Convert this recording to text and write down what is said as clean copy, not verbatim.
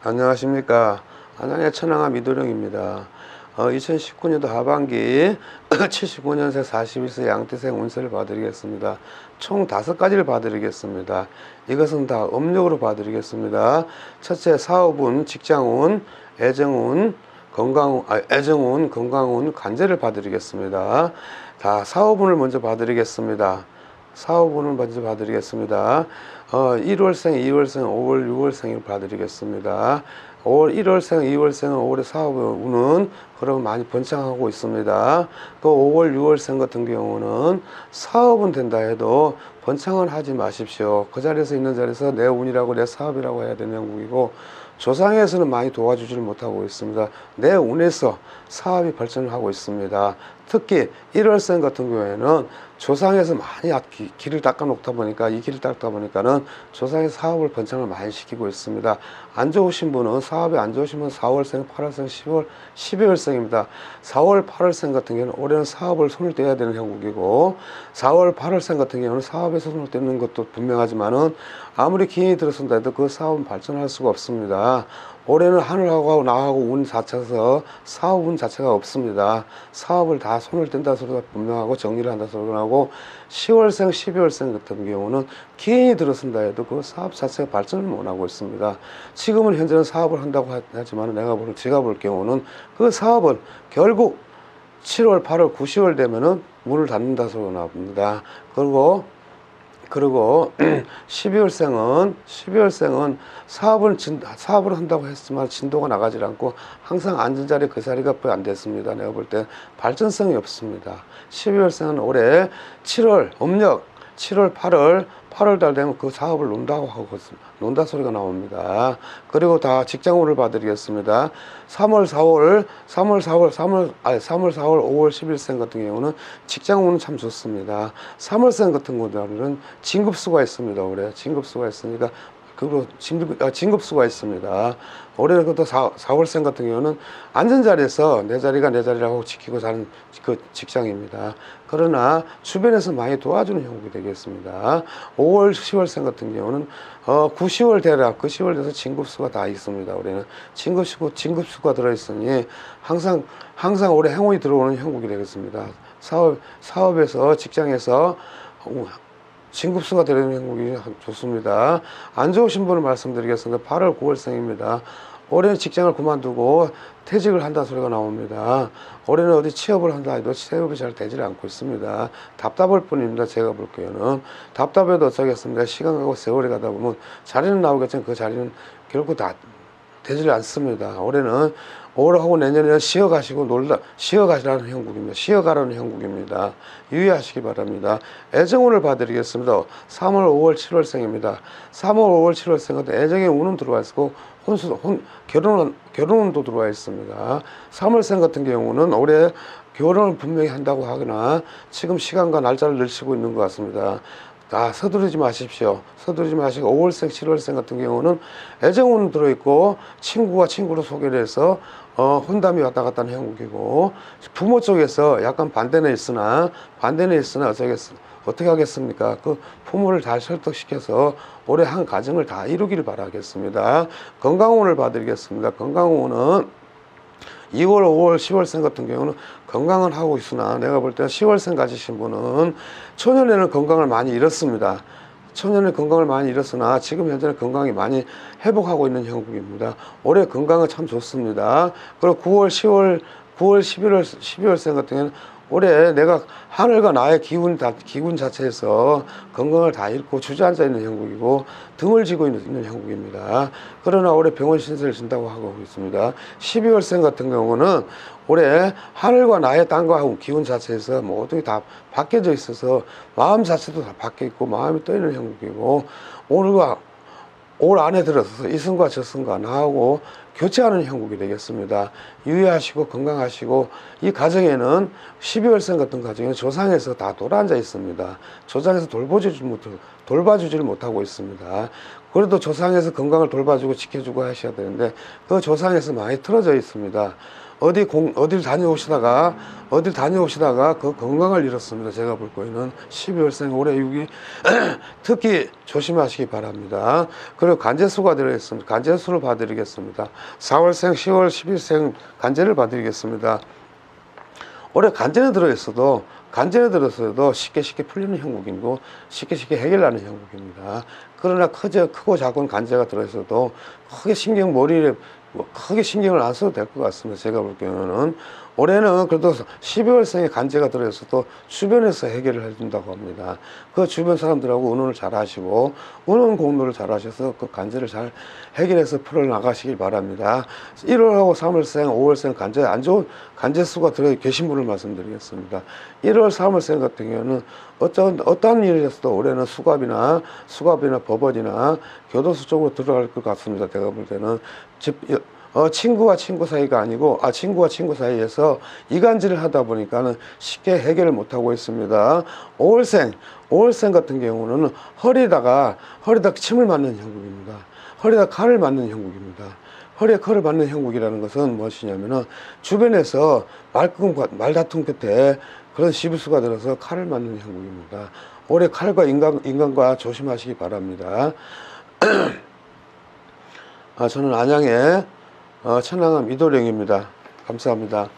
안녕하십니까. 안양의 천황아 미도령입니다. 2019년도 하반기 79년생 41세 양띠생 운세를 봐드리겠습니다. 총 5가지를 봐드리겠습니다. 이것은 다 음력으로 봐드리겠습니다. 첫째, 사업운, 직장운, 애정운, 애정운, 건강운, 관제를 봐드리겠습니다. 자, 사업운을 먼저 봐드리겠습니다. 사업운을 먼저 봐드리겠습니다. 1월생, 2월생, 5월, 6월생을 봐드리겠습니다. 1월생, 2월생은 올해 사업운은 그럼 많이 번창하고 있습니다. 또 5월, 6월생 같은 경우는 사업은 된다 해도 번창은 하지 마십시오. 그 자리에서 있는 자리에서 내 운이라고 내 사업이라고 해야 되는 형국이고, 조상에서는 많이 도와주지를 못하고 있습니다. 내 운에서 사업이 발전을 하고 있습니다. 특히 1월생 같은 경우에는 조상에서 많이 길을 닦아 놓다 보니까, 이 길을 닦다 보니까는 조상의 사업을 번창을 많이 시키고 있습니다. 안 좋으신 분은, 사업이 안 좋으신 분은 4월생, 8월생, 10월, 12월생입니다. 4월, 8월생 같은 경우는 올해는 사업을 손을 떼야 되는 형국이고, 4월, 8월생 같은 경우는 사업에 손을 떼는 것도 분명하지만은 아무리 기인이 들어선다 해도 그 사업은 발전할 수가 없습니다. 올해는 하늘하고 나하고 운 자체에서 사업운 자체가 없습니다. 사업을 다 손을 뗀다 소리가 분명하고 정리를 한다 소리가 나고, 10월생, 12월생 같은 경우는 기인이 들어선다 해도 그 사업 자체가 발전을 못하고 있습니다. 지금은 현재는 사업을 한다고 하지만 제가 볼 경우는 그 사업은 결국 7월, 8월, 9, 10월 되면은 문을 닫는다 소리가 나옵니다. 그리고 12월생은 사업을 한다고 했지만 진도가 나가지 않고 항상 앉은 자리 그 자리가 안 됐습니다. 내가 볼 때 발전성이 없습니다. 12월생은 올해 7월, 음력 7월, 8월 달 되면 그 사업을 논다고 하고 논다 소리가 나옵니다. 그리고 다 직장운을 봐드리겠습니다. 3월, 4월, 5월, 11생 같은 경우는 직장운은 참 좋습니다. 3월생 같은 경우는 진급수가 있습니다. 올해 진급수가 있으니까, 그리고 진급수가 있습니다. 올해는 또 4월생 같은 경우는 앉은 자리에서 내 자리가 내 자리라고 지키고 사는 그 직장입니다. 그러나 주변에서 많이 도와주는 형국이 되겠습니다. 5월, 10월생 같은 경우는 9, 10월 대략 그 10월 돼서 진급수가 다 있습니다. 올해는 진급수가 들어있으니 항상 올해 행운이 들어오는 형국이 되겠습니다. 사업에서, 직장에서 진급수가 되는 행복이 좋습니다. 안 좋으신 분을 말씀드리겠습니다. 8월, 9월생입니다. 올해는 직장을 그만두고 퇴직을 한다 소리가 나옵니다. 올해는 어디 취업을 한다 해도 취업이 잘 되질 않고 있습니다. 답답할 뿐입니다. 제가 볼 때는 답답해도 어쩌겠습니까? 시간 가고 세월이 가다 보면 자리는 나오겠지만 그 자리는 결국 다 되질 않습니다. 올해하고 내년에는 쉬어가시라는 형국입니다. 쉬어가라는 형국입니다. 유의하시기 바랍니다. 애정운을 봐드리겠습니다. 3월, 5월, 7월생입니다. 3월, 5월, 7월생은 애정의 운은 들어와 있고, 결혼운도 들어와 있습니다. 3월생 같은 경우는 올해 결혼을 분명히 한다고 하거나 지금 시간과 날짜를 늘치고 있는 것 같습니다. 서두르지 마십시오. 서두르지 마시고 5월생, 7월생 같은 경우는 애정운 들어있고 친구가 친구로 소개를 해서 혼담이 왔다 갔다 하는 형국이고, 부모 쪽에서 약간 반대는 있으나 어떻게 하겠습니까? 그 부모를 잘 설득시켜서 올해 한 가정을 다 이루기를 바라겠습니다. 건강운을 봐드리겠습니다. 건강운은 2월, 5월, 10월생 같은 경우는 건강은 하고 있으나 내가 볼 때 10월생 가지신 분은 초년에는 건강을 많이 잃었습니다. 초년에 건강을 많이 잃었으나 지금 현재는 건강이 많이 회복하고 있는 형국입니다. 올해 건강은 참 좋습니다. 그리고 9월, 12월생 같은 경우는 올해 내가 하늘과 나의 기운 자체에서 건강을 다 잃고 주저앉아 있는 형국이고 등을 지고 있는 형국입니다. 그러나 올해 병원 신세를 진다고 하고 있습니다. 12월생 같은 경우는 올해 하늘과 나의 땅과 기운 자체에서 모든 게 다 바뀌어져 있어서 마음 자체도 다 바뀌어 있고 마음이 떠 있는 형국이고, 올 안에 들어서서 이승과 저승과 나하고 교체하는 형국이 되겠습니다. 유의하시고 건강하시고, 이 가정에는 12월생 같은 가정에는 조상에서 다 돌아앉아 있습니다. 조상에서 돌봐주지를 못하고 있습니다. 그래도 조상에서 건강을 돌봐주고 지켜주고 하셔야 되는데 그 조상에서 많이 틀어져 있습니다. 어딜 다녀오시다가 그 건강을 잃었습니다. 제가 볼 거에는 12월생 올해 6이 특히 조심하시기 바랍니다. 그리고 간제수가 들어있습니다. 간제수를 봐드리겠습니다. 4월생, 10월, 11생 간제를 봐드리겠습니다. 올해 간제는 들어있어도 쉽게 풀리는 형국이고 쉽게 해결하는 형국입니다. 그러나 크고 작은 간제가 들어있어도 크게 신경을 안 써도 될 것 같습니다. 제가 볼 경우는 올해는 그래도 12월생에 간제가 들어있어도 주변에서 해결을 해준다고 합니다. 그 주변 사람들하고 의논을 잘 하시고 의논 공로를 잘 하셔서 그 간제를 잘 해결해서 풀어나가시길 바랍니다. 1월하고 3월생, 5월생 간제 안 좋은 간제수가 들어 계신 분을 말씀드리겠습니다. 1월, 3월생 같은 경우는 어떠한 일을 했어도 올해는 수갑이나 법원이나 교도소 쪽으로 들어갈 것 같습니다. 제가 볼 때는 친구와 친구 사이가 아니고 친구와 친구 사이에서 이간질을 하다 보니까는 쉽게 해결을 못하고 있습니다. 5월생 같은 경우는 허리에다가 침을 맞는 형국입니다. 허리에다 칼을 맞는 형국입니다. 허리에 칼을 맞는 형국이라는 것은 무엇이냐면은 주변에서 말다툼 끝에 그런 시비수가 들어서 칼을 맞는 형국입니다. 올해 칼과 인간과 조심하시기 바랍니다. 저는 안양의 천왕함 이도령입니다. 감사합니다.